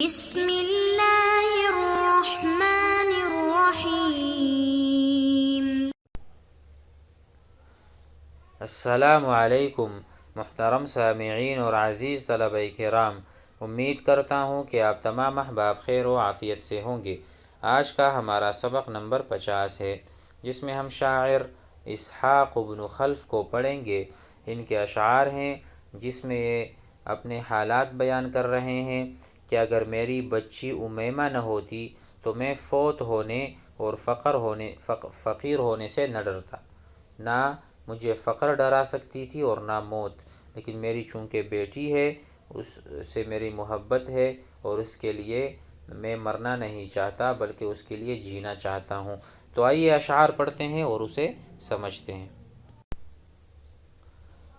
بسم اللہ الرحمن الرحیم۔ السلام علیکم محترم سامعین اور عزیز طلبہ کرام، امید کرتا ہوں کہ آپ تمام احباب خیر و عافیت سے ہوں گے۔ آج کا ہمارا سبق نمبر 50 ہے، جس میں ہم شاعر اسحاق بن خلف کو پڑھیں گے۔ ان کے اشعار ہیں جس میں یہ اپنے حالات بیان کر رہے ہیں کہ اگر میری بچی امیمہ نہ ہوتی تو میں فوت ہونے اور فقیر ہونے سے نہ ڈرتا، نہ مجھے فقر ڈرا سکتی تھی اور نہ موت، لیکن میری چونکہ بیٹی ہے، اس سے میری محبت ہے اور اس کے لیے میں مرنا نہیں چاہتا بلکہ اس کے لیے جینا چاہتا ہوں۔ تو آئیے اشعار پڑھتے ہیں اور اسے سمجھتے ہیں۔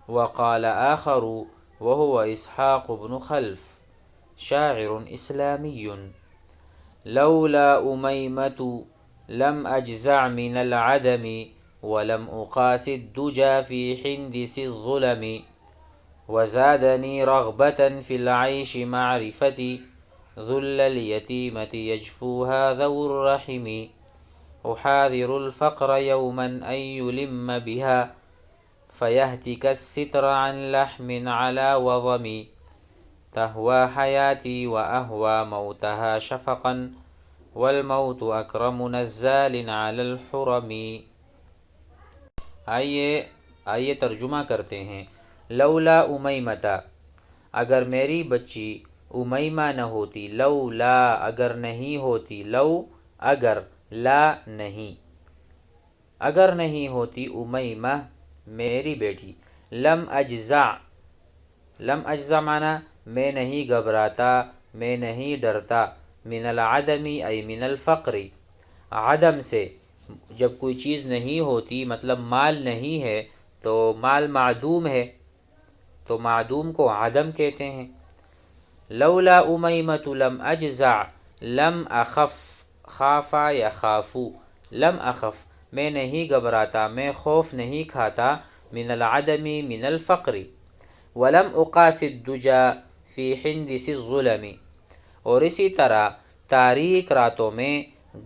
وقال آخر وهو اسحاق بن خلف شاعر اسلامی لولا امیمة لم اجزع من العدم ولم اقاس الدجى في حندس الظلم وزادني رغبة في العيش معرفتي ذل اليتيمة يجفوها ذو الرحم أحاذر الفقر يوما أن يلم بها فيهتك الستر عن لحم على وضم تهوى حياتي وأهوى موتها شفقا والموت أكرم نزال على الحرم۔ آئیے ترجمہ کرتے ہیں۔ لولا امیمتا، اگر میری بچی امیمہ نہ ہوتی، لولا اگر نہیں ہوتی، لو اگر، لا نہیں، اگر نہیں ہوتی امیمہ میری بیٹی، لم اجزع معنی میں نہیں گھبراتا، میں نہیں ڈرتا، من العدمی ای من الفقر، عدم سے، جب کوئی چیز نہیں ہوتی مطلب مال نہیں ہے تو مال معدوم ہے، تو معدوم کو عدم کہتے ہیں۔ لولا امیمۃ لم اجزع، لم اخف، خافا یا خافو، لم اخف میں نہیں گھبراتا، میں خوف نہیں کھاتا، من العدمی من الفقر، ولم اقاس الدجى فی حندس الظلم، اور اسی طرح تاریک راتوں میں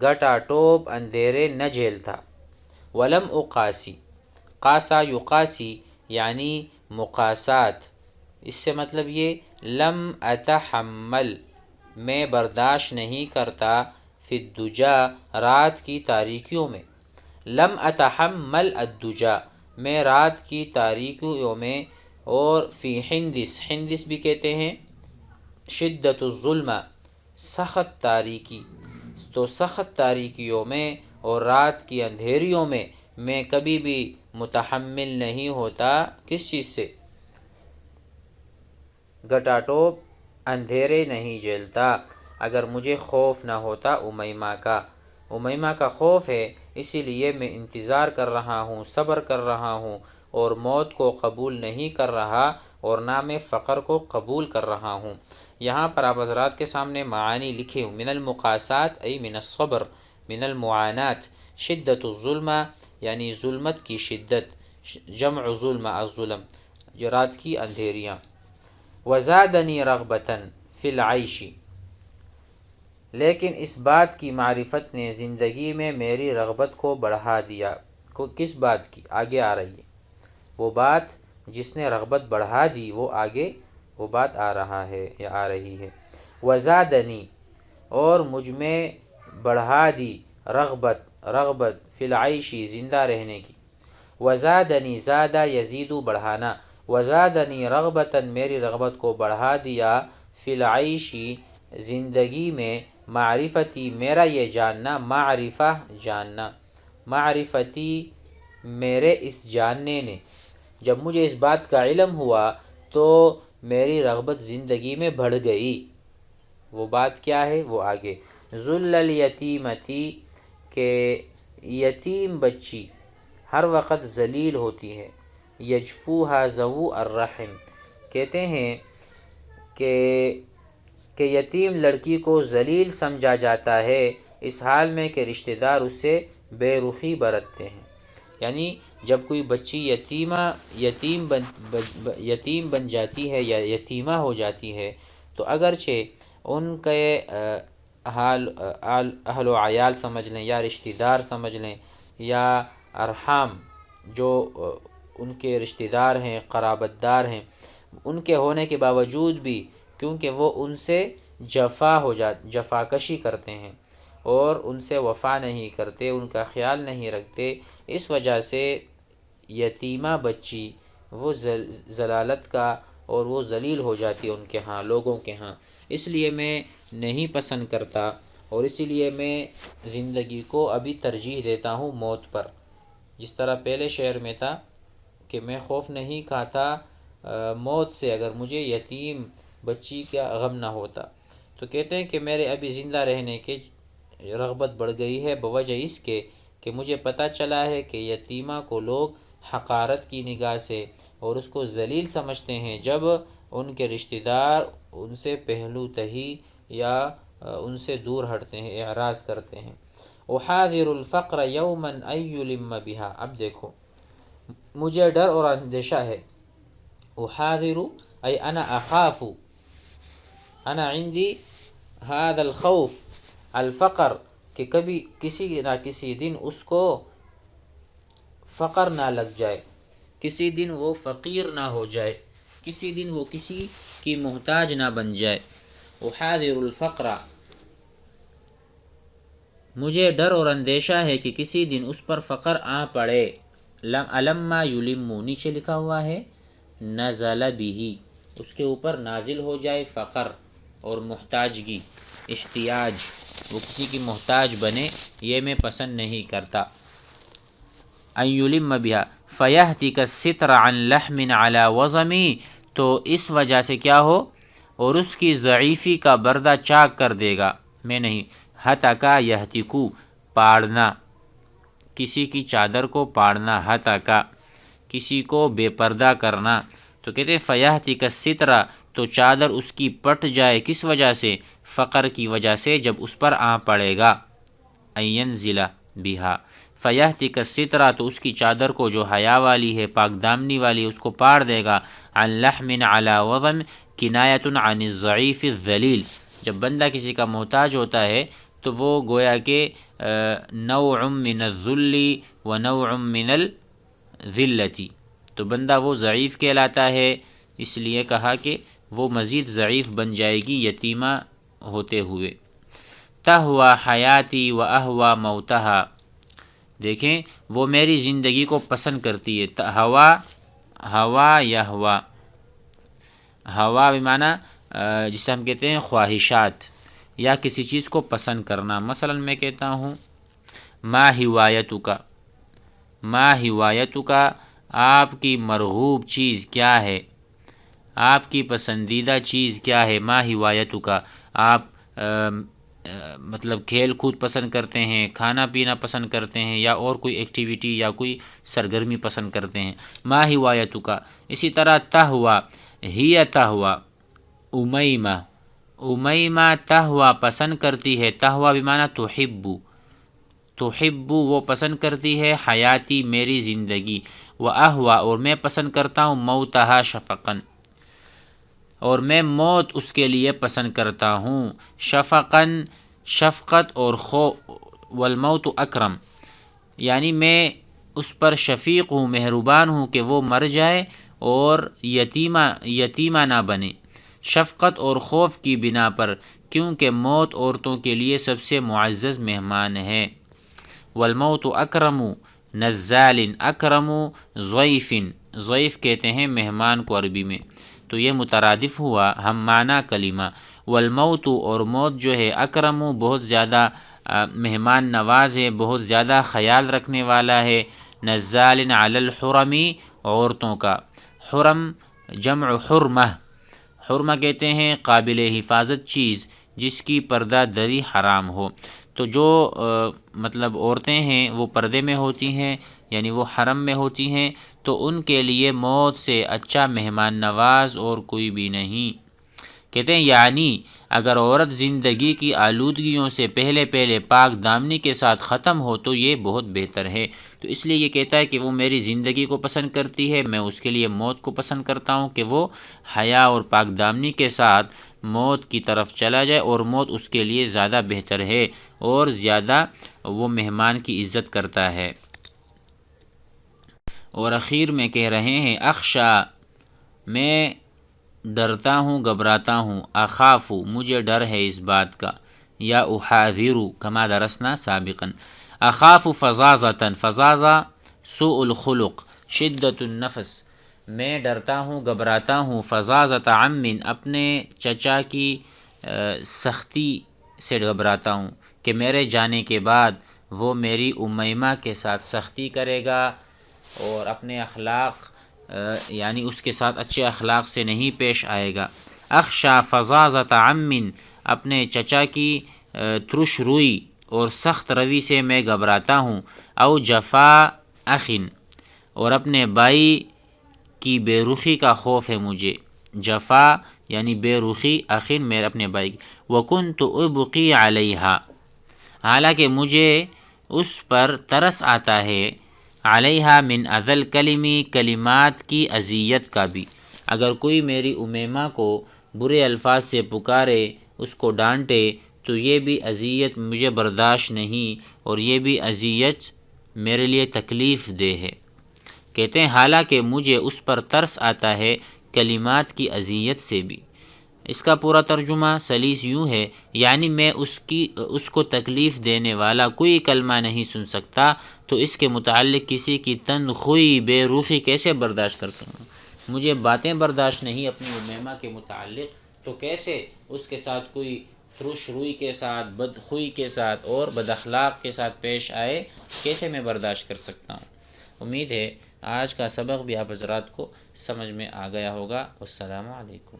گٹا ٹوپ اندھیرے نہ جھیلتا۔ ولم اقاسی، قاسا یقاسی یعنی مقاسات، اس سے مطلب یہ لم اتحمل میں برداشت نہیں کرتا، فی الدجى رات کی تاریکیوں میں، لم اتحمل الدجى میں رات کی تاریکیوں میں، اور فی حندس، حندس بھی کہتے ہیں شدت الظلم سخت تاریکی، تو سخت تاریکیوں میں اور رات کی اندھیریوں میں میں کبھی بھی متحمل نہیں ہوتا، کس چیز سے؟ گٹا ٹوپ اندھیرے نہیں جھیلتا، اگر مجھے خوف نہ ہوتا امیمہ کا خوف ہے، اسی لیے میں انتظار کر رہا ہوں، صبر کر رہا ہوں، اور موت کو قبول نہیں کر رہا اور نہ میں فقر کو قبول کر رہا ہوں۔ یہاں پر آپ حضرات کے سامنے معانی لکھے ہوں، من المقاسات ای من الصبر، من المعانات، شدت الظلم یعنی ظلمت کی شدت، جمع ظلم الظلم، رات کی اندھیریاں۔ وزادنی رغبتاً فی العیش، لیکن اس بات کی معرفت نے زندگی میں میری رغبت کو بڑھا دیا۔ کس بات کی؟ آگے آ رہی ہے وہ بات جس نے رغبت بڑھا دی، وہ آگے وہ بات آ رہا ہے یا آ رہی ہے۔ وزادنی، اور مجھ میں بڑھا دی، رغبت فی العیشی زندہ رہنے کی۔ وزادنی زادہ یزید بڑھانا، وزادنی رغبتاً میری رغبت کو بڑھا دیا، فی العیشی زندگی میں، معرفتی میرا یہ جاننا، معرفہ جاننا، معرفتی میرے اس جاننے نے، جب مجھے اس بات کا علم ہوا تو میری رغبت زندگی میں بڑھ گئی۔ وہ بات کیا ہے؟ وہ آگے۔ ذل الیتیمتی، کہ یتیم بچی ہر وقت ذلیل ہوتی ہے، یجفوہا ذو الرحم، کہتے ہیں کہ یتیم لڑکی کو ذلیل سمجھا جاتا ہے اس حال میں کہ رشتہ دار اس سے بے رخی برتتے ہیں۔ یعنی جب کوئی بچی یتیم بن جاتی ہے یا یتیمہ ہو جاتی ہے تو اگرچہ ان کے اہل و عیال سمجھ لیں یا رشتہ دار سمجھ لیں یا ارحام جو ان کے رشتہ دار ہیں، قرابت دار ہیں، ان کے ہونے کے باوجود بھی کیونکہ وہ ان سے جفا کشی کرتے ہیں اور ان سے وفا نہیں کرتے، ان کا خیال نہیں رکھتے، اس وجہ سے یتیمہ بچی وہ ضلالت کا اور وہ ذلیل ہو جاتی ہے ان کے ہاں، لوگوں کے ہاں۔ اس لیے میں نہیں پسند کرتا اور اسی لیے میں زندگی کو ابھی ترجیح دیتا ہوں موت پر۔ جس طرح پہلے شعر میں تھا کہ میں خوف نہیں کھاتا موت سے اگر مجھے یتیم بچی کا غم نہ ہوتا، تو کہتے ہیں کہ میرے ابھی زندہ رہنے کی رغبت بڑھ گئی ہے بوجہ اس کے کہ مجھے پتہ چلا ہے کہ یتیمہ کو لوگ حقارت کی نگاہ سے اور اس کو ذلیل سمجھتے ہیں جب ان کے رشتہ دار ان سے پہلو تہی یا ان سے دور ہٹتے ہیں، اعراض کرتے ہیں۔ احاذر الفقر یوما ان یلم بها، اب دیکھو مجھے ڈر اور اندیشہ ہے، احاذر ای انا اخاف، انا عندي هذا الخوف الفقر، کہ کبھی کسی نہ کسی دن اس کو فقر نہ لگ جائے، کسی دن وہ فقیر نہ ہو جائے، کسی دن وہ کسی کی محتاج نہ بن جائے۔ احاذر الفقر، مجھے ڈر اور اندیشہ ہے کہ کسی دن اس پر فقر آ پڑے۔ لما یلم، نیچے لکھا ہوا ہے نزل به، اس کے اوپر نازل ہو جائے فقر اور محتاجگی، احتیاج، وہ کسی کی محتاج بنے، یہ میں پسند نہیں کرتا۔ ان یلم بها فیہتک الستر عن لحم علی وضمی، تو اس وجہ سے کیا ہو، اور اس کی ضعیفی کا بردہ چاک کر دے گا، میں نہیں، ہتکا یہتکو، پاڑنا، کسی کی چادر کو پاڑنا، ہتکا، کسی کو بے پردہ کرنا، تو کہتے ہیں فیہتک الستر، تو چادر اس کی پٹ جائے، کس وجہ سے، فقر کی وجہ سے، جب اس پر آ پڑے گا، ان ینزل بها فیہتک الستر، تو اس کی چادر کو جو حیا والی ہے، پاک دامنی والی، اس کو پاڑ دے گا، عن لحم علی وضم کنایۃ عن الضعیف الذلیل، جب بندہ کسی کا محتاج ہوتا ہے تو وہ گویا کہ نوع من الذل و نوع من الذلۃ، تو بندہ وہ ضعیف کہلاتا ہے، اس لیے کہا کہ وہ مزید ضعیف بن جائے گی یتیمہ ہوتے ہوئے۔ تہوی حیاتی و اہوی موتہا، دیکھیں وہ میری زندگی کو پسند کرتی ہے، ہوا یہوا، ہوا بمعنی جسے ہم کہتے ہیں خواہشات یا کسی چیز کو پسند کرنا۔ مثلا میں کہتا ہوں ما ہوایتک، ما ہوایتک، آپ کی مرغوب چیز کیا ہے، آپ کی پسندیدہ چیز کیا ہے، ما ہوایتک، آپ مطلب کھیل کود پسند کرتے ہیں، کھانا پینا پسند کرتے ہیں، یا اور کوئی ایکٹیویٹی یا کوئی سرگرمی پسند کرتے ہیں، ما ہوایتک۔ اسی طرح تہوی، ہی تہوی، امیمہ، امیمہ تہوی پسند کرتی ہے، تہوی بمعنی تحب، تحب وہ پسند کرتی ہے، حیاتی میری زندگی، و اہوی اور میں پسند کرتا ہوں، موتہا شفقاً، اور میں موت اس کے لیے پسند کرتا ہوں، شفقاً شفقت اور والموت اکرم، یعنی میں اس پر شفیق ہوں، مہربان ہوں کہ وہ مر جائے اور یتیمہ نہ بنے، شفقت اور خوف کی بنا پر، کیونکہ موت عورتوں کے لیے سب سے معزز مہمان ہے۔ والموت اکرم نزال، اکرم ضیف، ضیف کہتے ہیں مہمان کو عربی میں، تو یہ مترادف ہوا ہم معنی کلمہ، والموت اور موت جو ہے، اکرم بہت زیادہ مہمان نواز ہے، بہت زیادہ خیال رکھنے والا ہے، نزال علی الحرم، عورتوں کا، حرم جمع حرمہ، حرمہ کہتے ہیں قابل حفاظت چیز جس کی پردہ دری حرام ہو، تو جو مطلب عورتیں ہیں وہ پردے میں ہوتی ہیں، یعنی وہ حرم میں ہوتی ہیں، تو ان کے لیے موت سے اچھا مہمان نواز اور کوئی بھی نہیں۔ کہتے ہیں یعنی اگر عورت زندگی کی آلودگیوں سے پہلے پاک دامنی کے ساتھ ختم ہو تو یہ بہت بہتر ہے، تو اس لیے یہ کہتا ہے کہ وہ میری زندگی کو پسند کرتی ہے، میں اس کے لیے موت کو پسند کرتا ہوں کہ وہ حیا اور پاک دامنی کے ساتھ موت کی طرف چلا جائے اور موت اس کے لیے زیادہ بہتر ہے اور زیادہ وہ مہمان کی عزت کرتا ہے۔ اور اخیر میں کہہ رہے ہیں اخشا، میں ڈرتا ہوں، گھبراتا ہوں، اخاف، مجھے ڈر ہے اس بات کا، یا احاذر کما درسنا سابقا، اخاف فظاظۃ، فظاظہ سوء الخلق، شدت النفس، میں ڈرتا ہوں، گھبراتا ہوں، فظاظۃ عم، اپنے چچا کی سختی سے گھبراتا ہوں کہ میرے جانے کے بعد وہ میری امیمہ کے ساتھ سختی کرے گا اور اپنے اخلاق یعنی اس کے ساتھ اچھے اخلاق سے نہیں پیش آئے گا۔ اخشا فظاظۃ عم، اپنے چچا کی ترش روئی اور سخت روی سے میں گھبراتا ہوں، او جفا اخ، اور اپنے بھائی کی بے رخی کا خوف ہے مجھے، جفا یعنی بے رخی، اخن میرے اپنے بھائی کی، وکنت ابقی علیہا، حالانکہ مجھے اس پر ترس آتا ہے، علیہا من اذل کلمی، کلمات کی اذیت کا بھی، اگر کوئی میری امیمہ کو برے الفاظ سے پکارے، اس کو ڈانٹے تو یہ بھی اذیت مجھے برداشت نہیں، اور یہ بھی اذیت میرے لیے تکلیف دہ ہے۔ کہتے ہیں حالانکہ مجھے اس پر ترس آتا ہے کلمات کی اذیت سے بھی۔ اس کا پورا ترجمہ سلیس یوں ہے، یعنی میں اس کو تکلیف دینے والا کوئی کلمہ نہیں سن سکتا، تو اس کے متعلق کسی کی تنخوئی بے روخی کیسے برداشت کرتا ہوں؟ مجھے باتیں برداشت نہیں اپنی امیمہ کے متعلق، تو کیسے اس کے ساتھ کوئی ترش روئی کے ساتھ، بدخوئی کے ساتھ اور بد اخلاق کے ساتھ پیش آئے، کیسے میں برداشت کر سکتا ہوں؟ امید ہے آج کا سبق بھی آپ حضرات کو سمجھ میں آ گیا ہوگا۔ السلام علیکم۔